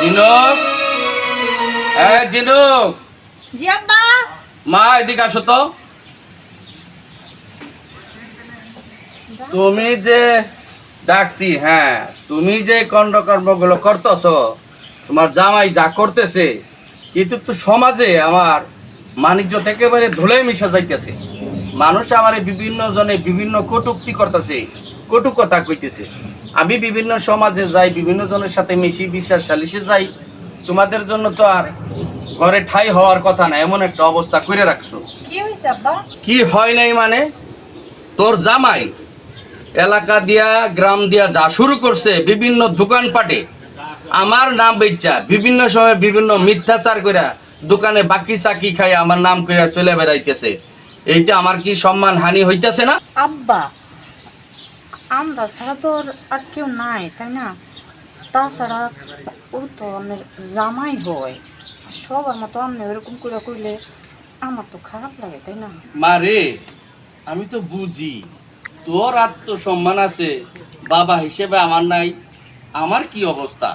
জিনুক, জিনুক। জি আব্বা। মা এদিকে আসো তো। তুমি যে ডাকছি, হ্যাঁ, তুমি যে কর্মগুলো করতেছো, তোমার জামাই যা করতেছে, কিন্তু তো সমাজে আমার মানিজ্য একেবারে ধুলে মিশা যাইতেছে। মানুষ আমার বিভিন্ন জনে বিভিন্ন কটূক্তি করতেছে, কটু কথা কইতেছে। আমি বিভিন্ন সমাজে যাই, বিভিন্ন জনের সাথে মিশি, বিশ্বাস সালিশে যাই। তোমাদের জন্য তো আর ঘরে ঠাই হওয়ার কথা না, এমন একটা অবস্থা করে রাখছো। কি হইছে আব্বা? কি হয় নাই মানে? তোর জামাই এলাকা দিয়া গ্রাম দিয়া যা শুরু করছে, বিভিন্ন দোকানপাটে আমার নাম বেচা, বিভিন্ন সময় বিভিন্ন মিথ্যাচার কইরা দোকানে বাকি চাকি খাই আমার নাম কইয়া চলে বেড়াইতেছে। এইটা আমার কি সম্মান হানি হইতেছে না? আব্বা, আমরা ছাড়া তো আর কেউ নাই, তাই না? তাছাড়া ও তো আমার জামাই হয়, সবার মতো আমি এরকম করে কইলে আমার তো খারাপ লাগে, তাই না? মারে, আমি তো বুঝি তোর আত্মসম্মান আছে, বাবা হিসেবে আমার নাই। আমার কি অবস্থা?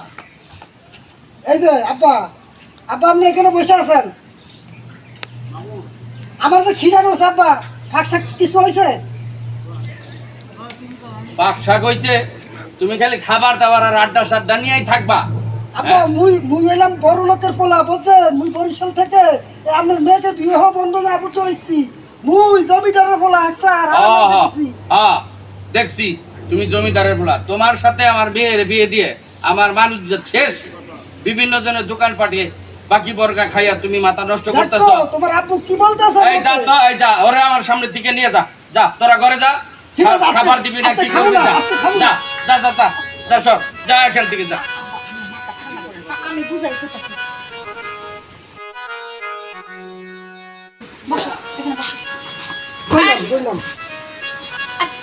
এই যে আব্বা, আব্বা আপনি এখানে বসে আছেন, আমার তো খিদা করছে আব্বা। ফাঁকশাক কিছু হয়েছে? পাক শাক হইছে, তুমি খালি খাবার দাবার আর আড্ডা সাড্ডা নিয়েই থাকবা। আব্বা মুই এলাম বড় লোকের পোলা, বুঝছেন? মুই বরিশাল থেকে আপনার মেয়েকে বিবাহ বন্ধনে আবদ্ধ হয়েছি। মুই জমিদারের পোলা, স্যার। দেখছি তুমি জমিদারের বলা, তোমার সাথে আমার বিয়ে দিয়ে আমার মানুষ শেষ। বিভিন্ন জনের দোকান পাঠিয়ে বাকি বর্গা খাইয়া তুমি মাথা নষ্ট করতেছো। তোমার আব্বু কি বলতেছে? এই যা তো, এই যা, ওরে আমার সামনে থেকে নিয়ে যা, যা তোরা ঘরে যা। খাবার দিবি না কি করবি? যা যা যা যা যা, সর যা এখান থেকে যা। আমি বুঝাইতে চাচ্ছি। বসো, এখানে বসো। বললাম আচ্ছা,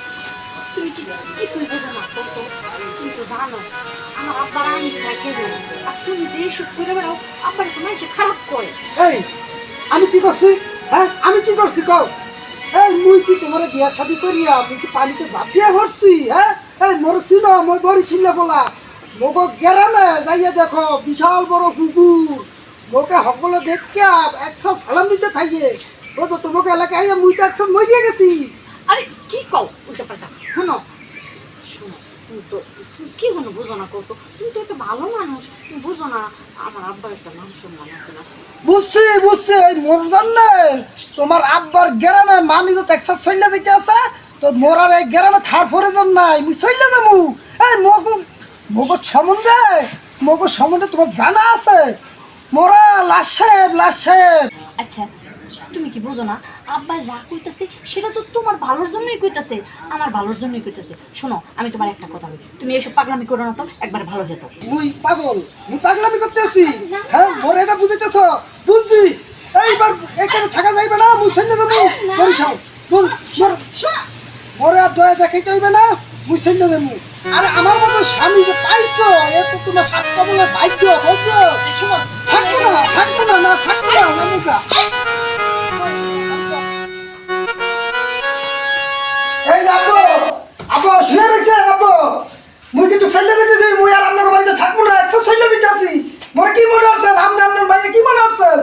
তুমি কি কিছুই বোঝো না? তুমি তো জানো আমার আব্বার আইন থাকে না, আর তুমি যে এসব করে বেড়াও, আব্বার তো মানুষে খারাপ করে। এই আমি কি করছি? হ্যাঁ, আমি কি করছি কও? এই মুই কি তোমার বিয়া শাদি করিয়া আমি কি পানিতে ঝাঁপিয়ে পড়ছি? হ্যাঁ, এই মরছি না, মই বরিশাল বলা। মোগো গ্রামে যাইয়া দেখো বিশাল বড় পুকুর, মোকে সকলে দেখিয়া 100 সালাম দিতে থাকে। ও তো তোমাকে এলাকায় আইয়া মুই তো একশন মরিয়া গেছি। আরে কি কও উল্টা পাল্টা? শোনো শোনো, তুমি তো তুমি কি জন্য বুঝো না? করতো তুমি তো একটা ভালো মানুষ, তুমি বুঝো না আমার আব্বার একটা মান সম্মান আছে না? বুঝছি বুঝছি, এই মোর জানলেন তোমার আব্বার গ্রামে মানি তো একশন চল্লা দিতে আছে, তো মোরার এই গ্রামে থার ফরেজন নাই, মুই চল্লা যাবো। এই মগো সম্বন্ধে তোমার জানা আছে? মোরা লাশ সাহেব। আচ্ছা, তুমি কি বুঝো না আব্বা যা কইতাছে সেটা তো তোমার ভালোর জন্যই কইতাছে, আমার ভালোর জন্যই কইতাছে। শোনো, আমি তোমার একটা কথা বলি, তুমি এইসব পাগলামি করো না তো, একবার ভালো হয়ে যাও। মুই পাগলামি করতে আছি? হ্যাঁ, মোরে এটা বুঝাইতেছ? বুঝছি, এইবার এখানে থাকা যাইবে না, মুই চলে যাবো বরিশাল। মোরে আর দয়া দেখাইতে হইবে না, মুই চলে যাবো। আর আমার মতো স্বামী যে পাইছো, এ তো তোমার সাতটা বলে ভাগ্য, বুঝছো? শোনো, থাকবো না নামুকা। এই আব্বু শুয়ে রয়েছে আব্বু। মুই কিন্তু চলে যেতেছি, মুই আর আপনার বাড়িতে থাকবো না, একশো চলে যেতে আসি। মোরে কি মনে হচ্ছেন? আপনার ভাইয়া কি মনে হচ্ছেন?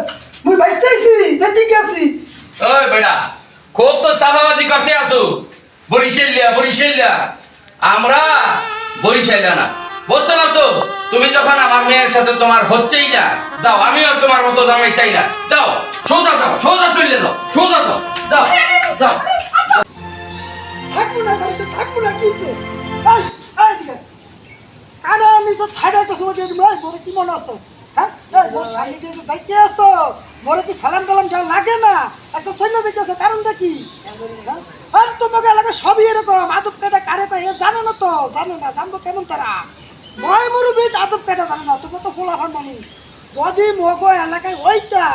মুই ভাই চাইছি, দেখি গেছি। ওই বেটা, খুব তো চাপাবাজি করতে আসো। বরিশালিয়া আমরা বরিশালিয়া না, বুঝতে পারছো? তুমি যখন আমার মেয়ের সাথে তোমার হচ্ছেই না, যাও, আমিও তোমার মতো জামাই চাই না। যাও, সোজা চলে যাও, সোজা যাও। থাকবো না বাড়িতে, থাকবো না, কি হচ্ছে? আরে আমি তো ছাড়া একটা সময় দিয়ে দিবো। মোরে কি মনে আছে? হ্যাঁ, মোর সামনে দিয়ে যাইতে আসো, মোরে কি সালাম টালাম যা লাগে না? একটা চলে যেতে আসো, কারণটা কি? আর তোমাকে এলাকায় সবই এরকম, আদব কাটা কারে তা এ জানে না, তো জানে না, জানবো কেমন তারা? ময় মুরুবি আদব কাটা জানে না, তোমরা তো ফোলাফান মানুষ। যদি মগো এলাকায় ওইটা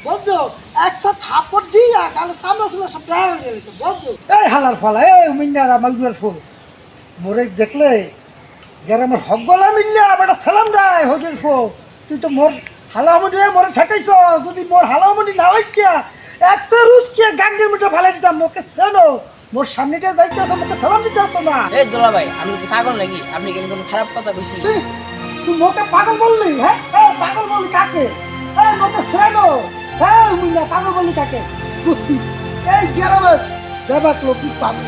বুঝছো, একটা থাপড় দিয়া কালে সামনে সব প্রায় হয়ে গেছে, বুঝছো? এই হালার ফলা, এই মিন্নারা মালগুয়ার ফুল মোরে দেখলে গ্রামের হকগলা মিললে আবার সালাম দেয় হজুর ফো। তুই তো মোর হালামুডি মোরে ঠেকাইছ, যদি মোর হালামুডি না হইতা একটা রুচকে গাঙ্গের মিটে ফেলে দিতাম। মোকে চেনো, মোর সামনে দিয়ে যাইতে আসো, মোকে সালাম দিতে আসো না। এই দোলা ভাই, আমি কি পাগল নাকি? আপনি কি কোনো খারাপ কথা কইছি? তুই মোকে পাগল বললি, হ্যাঁ? পাগল বললি কাকে? মোকে শ্রেণো, হ্যাঁ মুন্না পাগল বললি কাকে? বুঝছি, এই গ্রামে দেবাক লোক পাগল।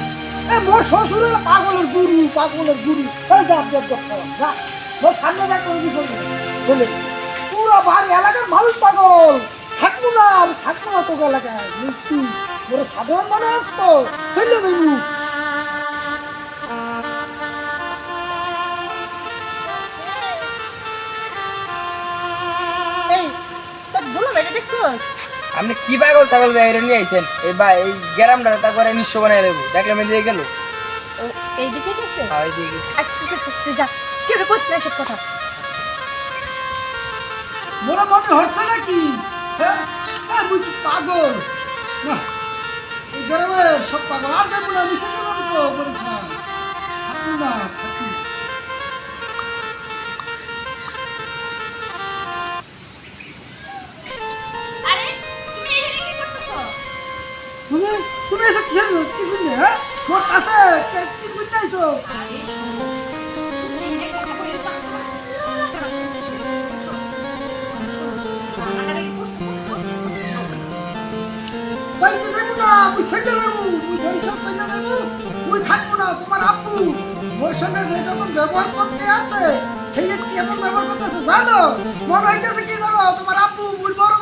মোর শ্বশুর হলো পাগলের গুরু, পাগলের গুরু। যা মোর সামনে যা করবি বলে পুরো বাড়ি এলাকার মানুষ পাগল। থাকবো না, আমি থাকবো না তোকে এলাকায়। মৃত্যু মোর সাধারণ মনে আসতো, চলে দেবো। এই তোর দুলো বেটে দেখছো? আপনি কি পাগল ছাগল বাইরে নিয়ে আইছেন? এই গ্রামটা তারপরে নিঃস্ব বানিয়ে দেবো, দেখলে মিলিয়ে গেল। ও এইদিকে গেছে? হয় দিয়ে গেছে। আচ্ছা ঠিক আছে, তুই যা। কেউ কইস না এসব কথা। মোরা মনে হচ্ছে নাকি? হ্যাঁ, মুই তো পাগল না, এই গ্রামে সব পাগল। আর যাবো না, আমি চলে যাবো তো বলেছিলাম। থাকবো না, থাকবো না। আরে তুমি এখানে কি করতেছো? তুমি তুমি এসে কিসের কি শুনলে? হ্যাঁ, মোর কাছে কি শুনতে আইছো? যাইতে দেবো না, মুই চলে যাবো, মুই বরিশাল চলে যাবো। মুই থাকবো না। তোমার আব্বু মোর সঙ্গে যেরকম ব্যবহার করতে আছে, সেই কি এমন ব্যবহার করতেছে জানো? মনে হইতেছে কি জানো? তোমার আব্বু মুই বড়